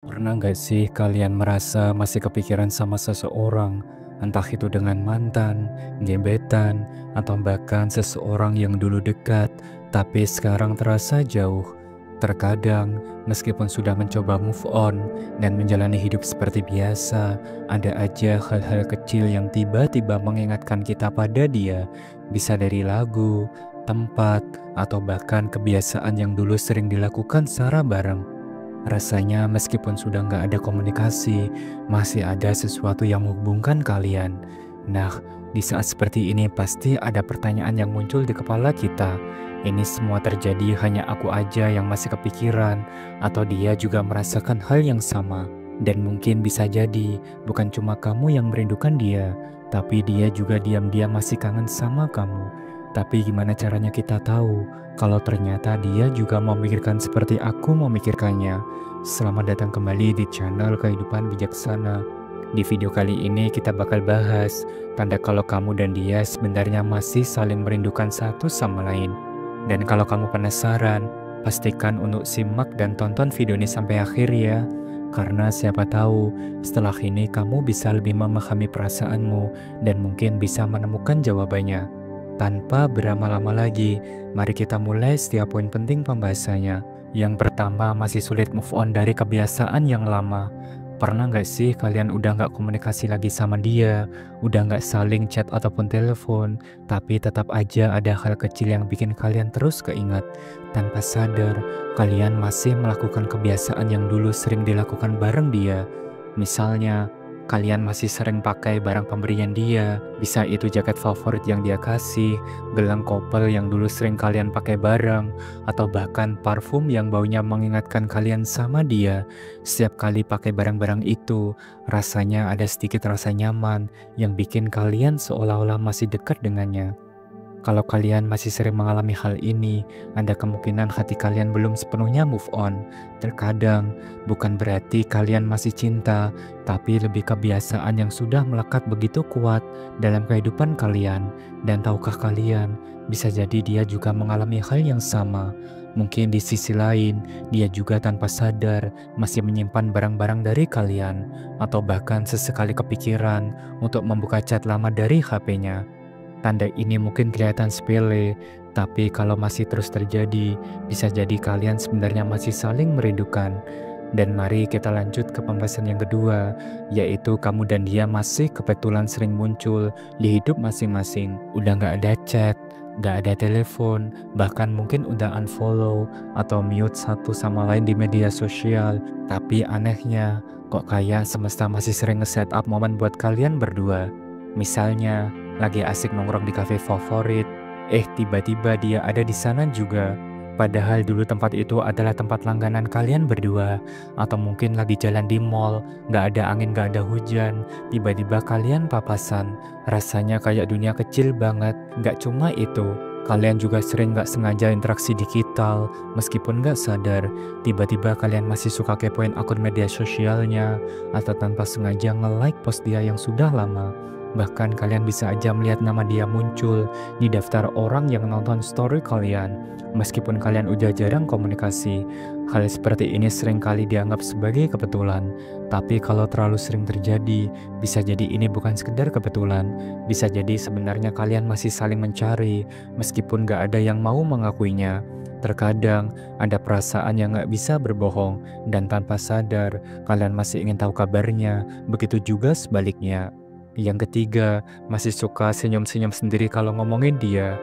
Pernah nggak sih kalian merasa masih kepikiran sama seseorang, entah itu dengan mantan, gebetan, atau bahkan seseorang yang dulu dekat, tapi sekarang terasa jauh? Terkadang, meskipun sudah mencoba move on dan menjalani hidup seperti biasa, ada aja hal-hal kecil yang tiba-tiba mengingatkan kita pada dia, bisa dari lagu, tempat, atau bahkan kebiasaan yang dulu sering dilakukan secara bareng. Rasanya meskipun sudah nggak ada komunikasi, masih ada sesuatu yang menghubungkan kalian. Nah, di saat seperti ini pasti ada pertanyaan yang muncul di kepala kita. Ini semua terjadi hanya aku aja yang masih kepikiran, atau dia juga merasakan hal yang sama. Dan mungkin bisa jadi bukan cuma kamu yang merindukan dia, tapi dia juga diam-diam masih kangen sama kamu. Tapi gimana caranya kita tahu kalau ternyata dia juga memikirkan seperti aku memikirkannya? Selamat datang kembali di channel Kehidupan Bijaksana. Di video kali ini kita bakal bahas tanda kalau kamu dan dia sebenarnya masih saling merindukan satu sama lain. Dan kalau kamu penasaran, pastikan untuk simak dan tonton video ini sampai akhir ya. Karena siapa tahu setelah ini kamu bisa lebih memahami perasaanmu dan mungkin bisa menemukan jawabannya. Tanpa berlama-lama lagi, mari kita mulai setiap poin penting pembahasannya. Yang pertama, masih sulit move on dari kebiasaan yang lama. Pernah nggak sih kalian udah nggak komunikasi lagi sama dia, udah nggak saling chat ataupun telepon, tapi tetap aja ada hal kecil yang bikin kalian terus keingat. Tanpa sadar, kalian masih melakukan kebiasaan yang dulu sering dilakukan bareng dia. Misalnya, kalian masih sering pakai barang pemberian dia, bisa itu jaket favorit yang dia kasih, gelang couple yang dulu sering kalian pakai bareng, atau bahkan parfum yang baunya mengingatkan kalian sama dia. Setiap kali pakai barang-barang itu, rasanya ada sedikit rasa nyaman yang bikin kalian seolah-olah masih dekat dengannya. Kalau kalian masih sering mengalami hal ini, ada kemungkinan hati kalian belum sepenuhnya move on. Terkadang, bukan berarti kalian masih cinta, tapi lebih kebiasaan yang sudah melekat begitu kuat dalam kehidupan kalian. Dan tahukah kalian, bisa jadi dia juga mengalami hal yang sama. Mungkin di sisi lain, dia juga tanpa sadar masih menyimpan barang-barang dari kalian, atau bahkan sesekali kepikiran untuk membuka chat lama dari HP-nya. Tanda ini mungkin kelihatan sepele, tapi kalau masih terus terjadi, bisa jadi kalian sebenarnya masih saling merindukan. Dan mari kita lanjut ke pembahasan yang kedua, yaitu kamu dan dia masih kebetulan sering muncul di hidup masing-masing. Udah nggak ada chat, nggak ada telepon, bahkan mungkin udah unfollow atau mute satu sama lain di media sosial. Tapi anehnya, kok kayak semesta masih sering nge-set up momen buat kalian berdua. Misalnya, lagi asik nongkrong di kafe favorit, tiba-tiba dia ada di sana juga. Padahal dulu tempat itu adalah tempat langganan kalian berdua. Atau mungkin lagi jalan di mall, nggak ada angin, nggak ada hujan, tiba-tiba kalian papasan. Rasanya kayak dunia kecil banget. Nggak cuma itu, kalian juga sering nggak sengaja interaksi digital, meskipun nggak sadar. Tiba-tiba kalian masih suka kepoin akun media sosialnya, atau tanpa sengaja nge-like post dia yang sudah lama. Bahkan kalian bisa aja melihat nama dia muncul di daftar orang yang nonton story kalian, meskipun kalian udah jarang komunikasi. Hal seperti ini sering kali dianggap sebagai kebetulan, tapi kalau terlalu sering terjadi, bisa jadi ini bukan sekedar kebetulan. Bisa jadi sebenarnya kalian masih saling mencari, meskipun gak ada yang mau mengakuinya. Terkadang ada perasaan yang gak bisa berbohong, dan tanpa sadar kalian masih ingin tahu kabarnya, begitu juga sebaliknya. Yang ketiga, masih suka senyum-senyum sendiri kalau ngomongin dia.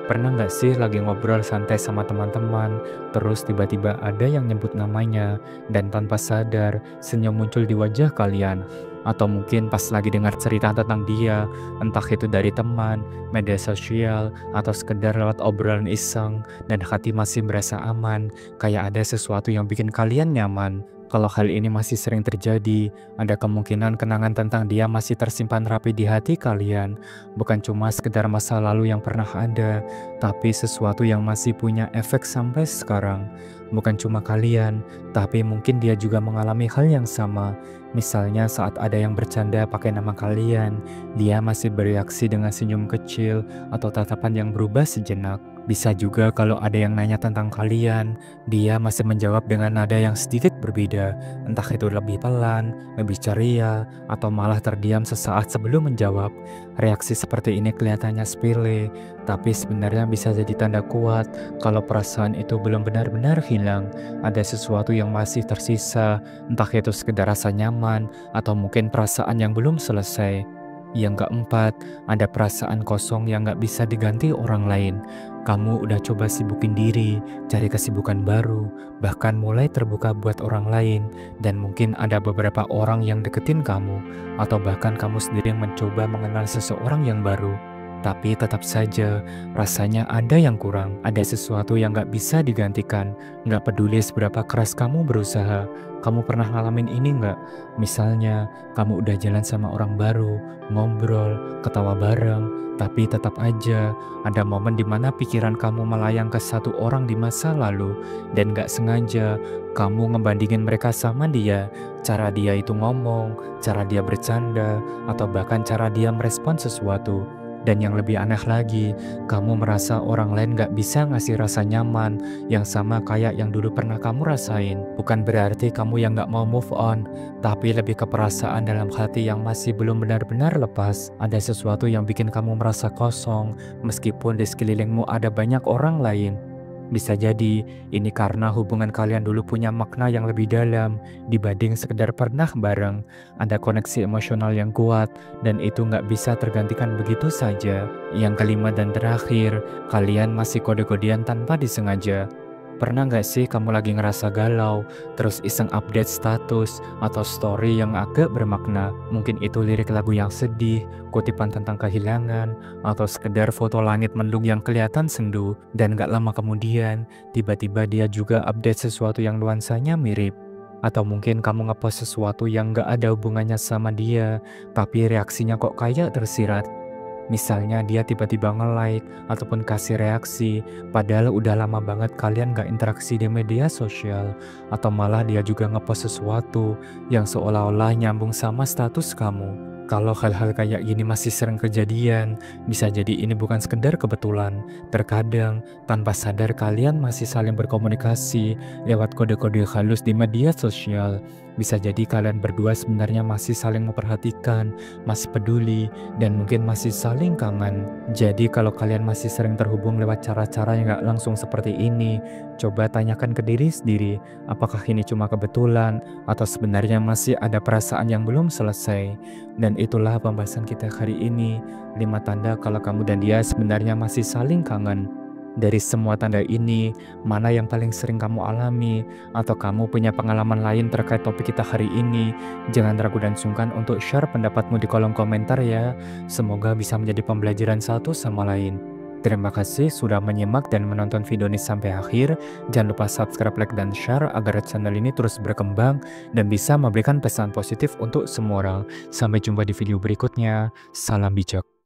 Pernah nggak sih lagi ngobrol santai sama teman-teman, terus tiba-tiba ada yang nyebut namanya, dan tanpa sadar, senyum muncul di wajah kalian? Atau mungkin pas lagi dengar cerita tentang dia, entah itu dari teman, media sosial, atau sekedar lewat obrolan iseng, dan hati masih berasa aman, kayak ada sesuatu yang bikin kalian nyaman. Kalau hal ini masih sering terjadi, ada kemungkinan kenangan tentang dia masih tersimpan rapi di hati kalian. Bukan cuma sekedar masa lalu yang pernah ada, tapi sesuatu yang masih punya efek sampai sekarang. Bukan cuma kalian, tapi mungkin dia juga mengalami hal yang sama. Misalnya saat ada yang bercanda pakai nama kalian, dia masih bereaksi dengan senyum kecil atau tatapan yang berubah sejenak. Bisa juga kalau ada yang nanya tentang kalian, dia masih menjawab dengan nada yang sedikit berbeda, entah itu lebih pelan, lebih ceria, atau malah terdiam sesaat sebelum menjawab. Reaksi seperti ini kelihatannya sepele, tapi sebenarnya bisa jadi tanda kuat kalau perasaan itu belum benar-benar hilang. Ada sesuatu yang masih tersisa, entah itu sekedar rasa nyaman, atau mungkin perasaan yang belum selesai. Yang keempat, ada perasaan kosong yang gak bisa diganti orang lain. Kamu udah coba sibukin diri, cari kesibukan baru, bahkan mulai terbuka buat orang lain, dan mungkin ada beberapa orang yang deketin kamu, atau bahkan kamu sendiri yang mencoba mengenal seseorang yang baru. Tapi tetap saja, rasanya ada yang kurang, ada sesuatu yang gak bisa digantikan. Gak peduli seberapa keras kamu berusaha. Kamu pernah ngalamin ini nggak? Misalnya, kamu udah jalan sama orang baru, ngobrol, ketawa bareng, tapi tetap aja ada momen dimana pikiran kamu melayang ke satu orang di masa lalu, dan gak sengaja kamu ngebandingin mereka sama dia. Cara dia itu ngomong, cara dia bercanda, atau bahkan cara dia merespon sesuatu. Dan yang lebih aneh lagi, kamu merasa orang lain gak bisa ngasih rasa nyaman yang sama kayak yang dulu pernah kamu rasain. Bukan berarti kamu yang gak mau move on, tapi lebih ke perasaan dalam hati yang masih belum benar-benar lepas. Ada sesuatu yang bikin kamu merasa kosong, meskipun di sekelilingmu ada banyak orang lain. Bisa jadi ini karena hubungan kalian dulu punya makna yang lebih dalam dibanding sekedar pernah bareng. Ada koneksi emosional yang kuat dan itu nggak bisa tergantikan begitu saja. Yang kelima dan terakhir, kalian masih kode-kodean tanpa disengaja. Pernah nggak sih kamu lagi ngerasa galau, terus iseng update status atau story yang agak bermakna? Mungkin itu lirik lagu yang sedih, kutipan tentang kehilangan, atau sekedar foto langit mendung yang kelihatan sendu. Dan gak lama kemudian, tiba-tiba dia juga update sesuatu yang nuansanya mirip. Atau mungkin kamu ngepost sesuatu yang gak ada hubungannya sama dia, tapi reaksinya kok kayak tersirat. Misalnya dia tiba-tiba nge-like ataupun kasih reaksi, padahal udah lama banget kalian gak interaksi di media sosial. Atau malah dia juga ngepost sesuatu yang seolah-olah nyambung sama status kamu. Kalau hal-hal kayak gini masih sering kejadian, bisa jadi ini bukan sekedar kebetulan. Terkadang, tanpa sadar kalian masih saling berkomunikasi lewat kode-kode halus di media sosial. Bisa jadi kalian berdua sebenarnya masih saling memperhatikan, masih peduli, dan mungkin masih saling kangen. Jadi kalau kalian masih sering terhubung lewat cara-cara yang gak langsung seperti ini, coba tanyakan ke diri sendiri, apakah ini cuma kebetulan, atau sebenarnya masih ada perasaan yang belum selesai. Dan itulah pembahasan kita hari ini, 5 tanda kalau kamu dan dia sebenarnya masih saling kangen. Dari semua tanda ini, mana yang paling sering kamu alami, atau kamu punya pengalaman lain terkait topik kita hari ini? Jangan ragu dan sungkan untuk share pendapatmu di kolom komentar ya. Semoga bisa menjadi pembelajaran satu sama lain. Terima kasih sudah menyimak dan menonton video ini sampai akhir. Jangan lupa subscribe, like, dan share agar channel ini terus berkembang dan bisa memberikan pesan positif untuk semua orang. Sampai jumpa di video berikutnya. Salam bijak.